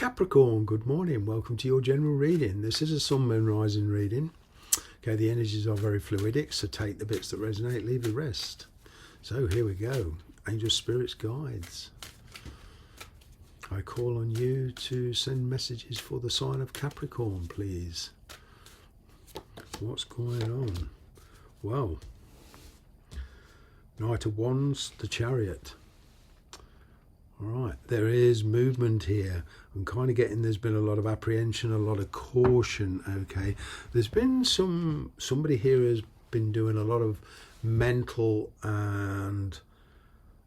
Capricorn, good morning. Welcome to your general reading. This is a sun, moon, rising reading. Okay, the energies are very fluidic, so take the bits that resonate, leave the rest. So here we go. Angel, spirits, guides. I call on you to send messages for the sign of Capricorn, please. What's going on? Well, Knight of Wands, the Chariot. All right, there is movement here. I'm kind of getting there's been a lot of apprehension, a lot of caution, okay? There's been somebody here has been doing a lot of mental and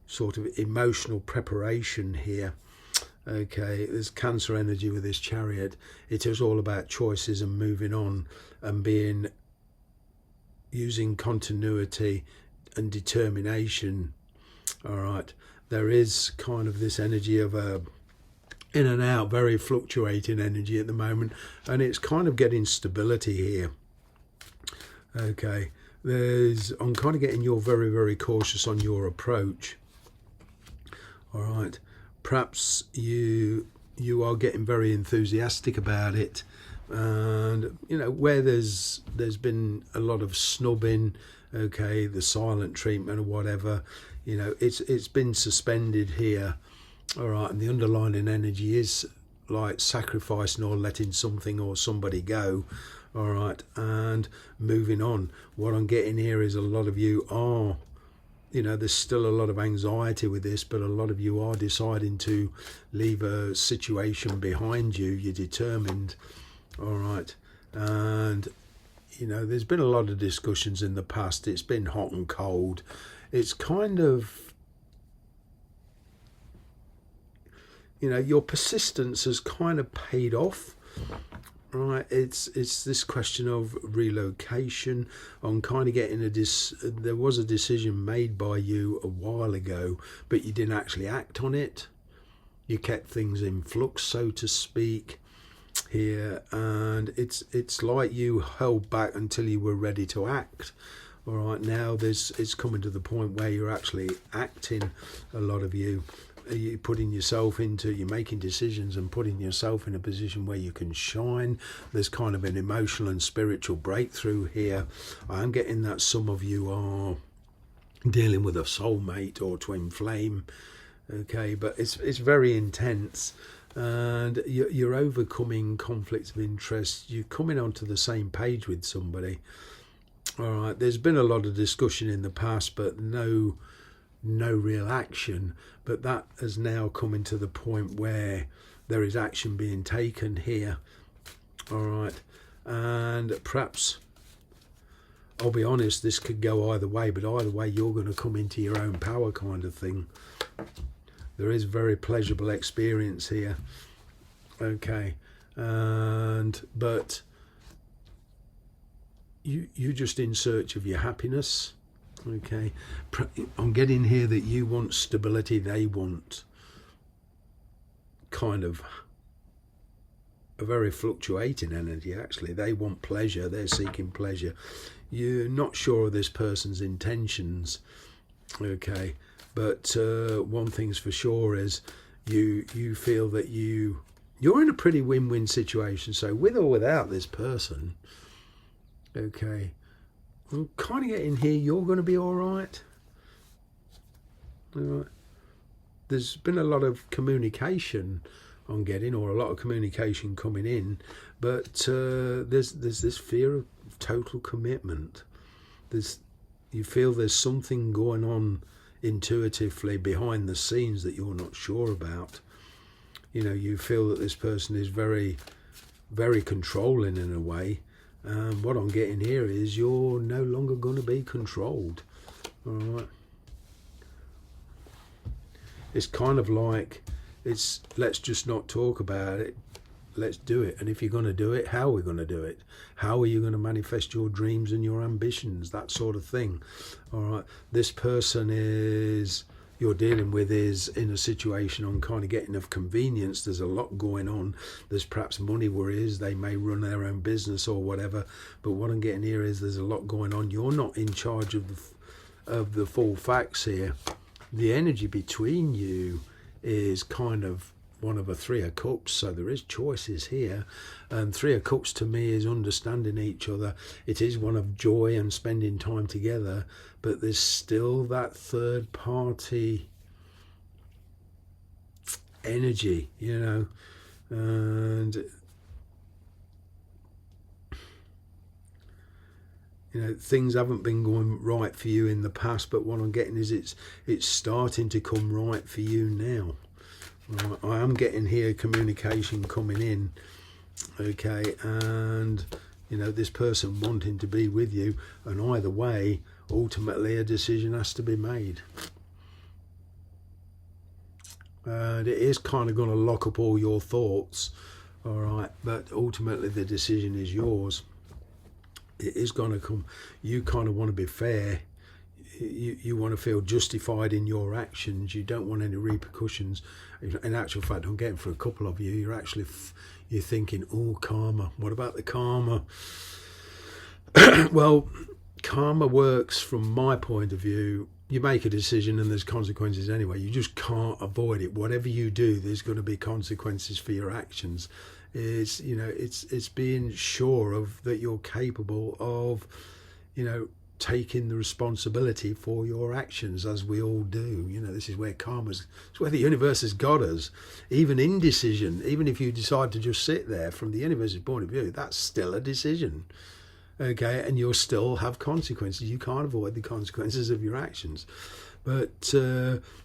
sort of emotional preparation here, okay? There's Cancer energy with this Chariot. It is all about choices and moving on and using continuity and determination, all right? There is kind of this energy of a in and out, very fluctuating energy at the moment, and it's kind of getting stability here. Okay, I'm kind of getting you're very, very cautious on your approach. All right, perhaps you are getting very enthusiastic about it, and you know where there's been a lot of snubbing, okay, the silent treatment or whatever, you know, it's been suspended here. All right, and the underlying energy is like sacrificing or letting something or somebody go. All right, and moving on. What I'm getting here is a lot of you are, you know, there's still a lot of anxiety with this, but a lot of you are deciding to leave a situation behind you. You're determined. All right, and you know, there's been a lot of discussions in the past. It's been hot and cold. It's kind of, you know, your persistence has kind of paid off, right? It's this question of relocation. I'm kind of getting there was a decision made by you a while ago, but you didn't actually act on it. You kept things in flux, so to speak, here, and it's like you held back until you were ready to act. All right, now it's coming to the point where you're actually acting. A lot of you, you're you're making decisions and putting yourself in a position where you can shine. There's kind of an emotional and spiritual breakthrough here. I'm getting that some of you are dealing with a soulmate or twin flame, okay, but it's very intense. And you're overcoming conflicts of interest. You're coming onto the same page with somebody. All right, there's been a lot of discussion in the past, but no real action. But that has now come into the point where there is action being taken here. All right, and perhaps, I'll be honest, this could go either way, but either way you're going to come into your own power kind of thing. There is very pleasurable experience here, okay, but you're just in search of your happiness, okay. I'm getting here that you want stability, they want kind of a very fluctuating energy. Actually, they want pleasure, they're seeking pleasure. You're not sure of this person's intentions, okay. But one thing's for sure is you feel that you're in a pretty win-win situation. So with or without this person, okay, I'm kind of getting here you're going to be all right. All right. There's been a lot of communication I'm getting, or a lot of communication coming in, but there's this fear of total commitment. You feel there's something going on intuitively behind the scenes that you're not sure about. You know, you feel that this person is very, very controlling in a way. What I'm getting here is you're no longer going to be controlled. All right. It's kind of like let's just not talk about it. Let's do it. And if you're going to do it, how are we going to do it? How are you going to manifest your dreams and your ambitions? That sort of thing. All right. This person you're dealing with is in a situation on kind of getting of convenience. There's a lot going on. There's perhaps money worries. They may run their own business or whatever. But what I'm getting here is there's a lot going on. You're not in charge of the full facts here. The energy between you is kind of one of a Three of Cups, so there is choices here. And Three of Cups to me is understanding each other. It is one of joy and spending time together, but there's still that third party energy, you know. And you know, things haven't been going right for you in the past, but what I'm getting is it's starting to come right for you now. I am getting here communication coming in, okay, and you know, this person wanting to be with you, and either way, ultimately a decision has to be made. And it is kind of going to lock up all your thoughts, all right, but ultimately the decision is yours. It is going to come. You kind of want to be fair. You want to feel justified in your actions. You don't want any repercussions. In actual fact, I'm getting for a couple of you, you're actually you're thinking, oh, karma. What about the karma? Well, karma works from my point of view. You make a decision and there's consequences anyway. You just can't avoid it. Whatever you do, there's going to be consequences for your actions. Is, you know, it's being sure of that you're capable of, you know, taking the responsibility for your actions, as we all do. You know, this is where it's where the universe has got us. Even indecision, even if you decide to just sit there, from the universe's point of view, that's still a decision, okay, and you'll still have consequences. You can't avoid the consequences of your actions. But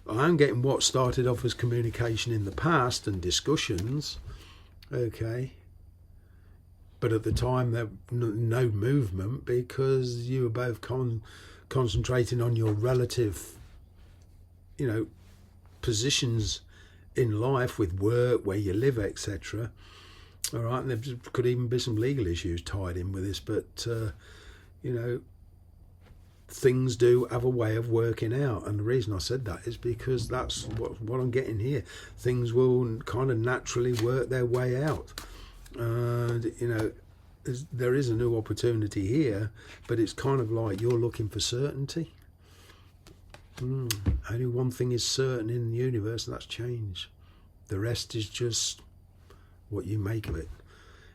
I'm getting what started off as communication in the past and discussions, okay, but at the time there no movement, because you were both concentrating on your relative, you know, positions in life with work, where you live, etc. All right, and there could even be some legal issues tied in with this, but you know, things do have a way of working out, and the reason I said that is because that's what I'm getting here. Things will kind of naturally work their way out, and you know, there is a new opportunity here, but it's kind of like you're looking for certainty. Only one thing is certain in the universe, and that's change. The rest is just what you make of it.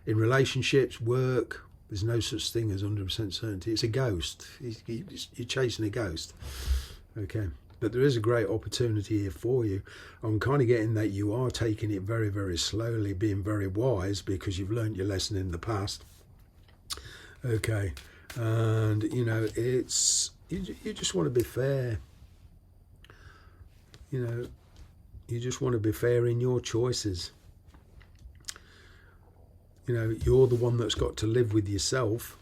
In relationships, work, there's no such thing as 100% certainty. It's a ghost. You're chasing a ghost. Okay. But there is a great opportunity here for you. I'm kind of getting that you are taking it very, very slowly, being very wise, because you've learned your lesson in the past. Okay. And, you know, it's, you just want to be fair. You know, you just want to be fair in your choices. You know, you're the one that's got to live with yourself,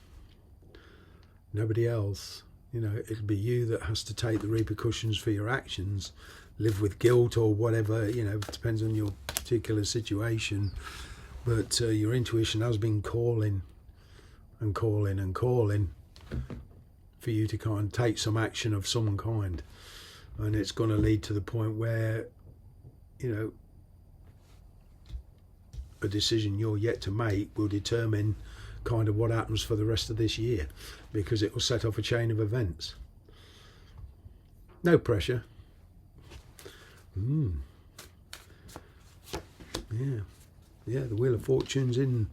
nobody else. You know, it'll be you that has to take the repercussions for your actions, live with guilt or whatever, you know, it depends on your particular situation. But your intuition has been calling and calling and calling for you to kind of take some action of some kind. And it's going to lead to the point where, you know, a decision you're yet to make will determine kind of what happens for the rest of this year, because it will set off a chain of events. No pressure. Yeah, the Wheel of Fortune's in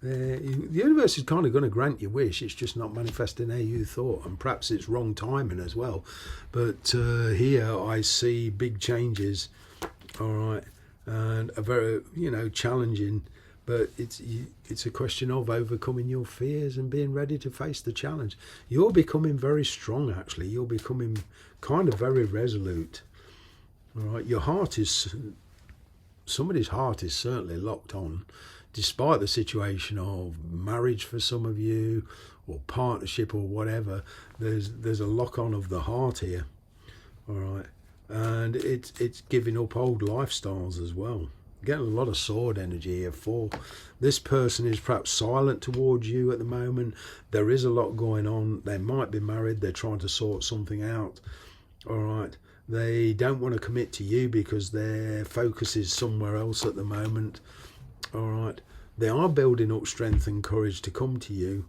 there. The universe is kind of going to grant your wish. It's just not manifesting how you thought, and perhaps it's wrong timing as well. But here I see big changes, all right, and a very, you know, challenging, but it's a question of overcoming your fears and being ready to face the challenge. You're becoming very strong, actually. You're becoming kind of very resolute, all right. Your heart is, somebody's heart is certainly locked on, despite the situation of marriage for some of you, or partnership or whatever. There's a lock on of the heart here, all right. And it's giving up old lifestyles as well. Getting a lot of sword energy here. For this person is perhaps silent towards you at the moment. There is a lot going on. They might be married. They're trying to sort something out. All right. They don't want to commit to you because their focus is somewhere else at the moment. All right. They are building up strength and courage to come to you.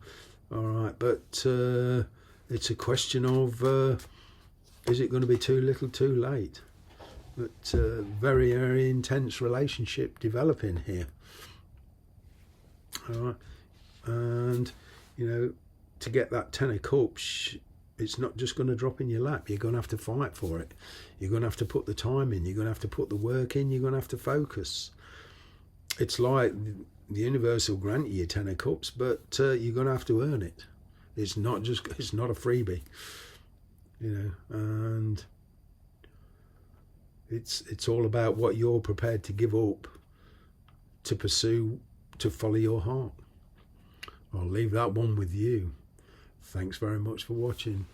All right. But it's a question of, is it going to be too little too late? but very, very intense relationship developing here. All right. And, you know, to get that 10 of cups, it's not just going to drop in your lap. You're going to have to fight for it. You're going to have to put the time in. You're going to have to put the work in. You're going to have to focus. It's like the universe will grant you your 10 of cups, but you're going to have to earn it. It's not a freebie, you know, and it's all about what you're prepared to give up to pursue, to follow your heart. I'll leave that one with you. Thanks very much for watching.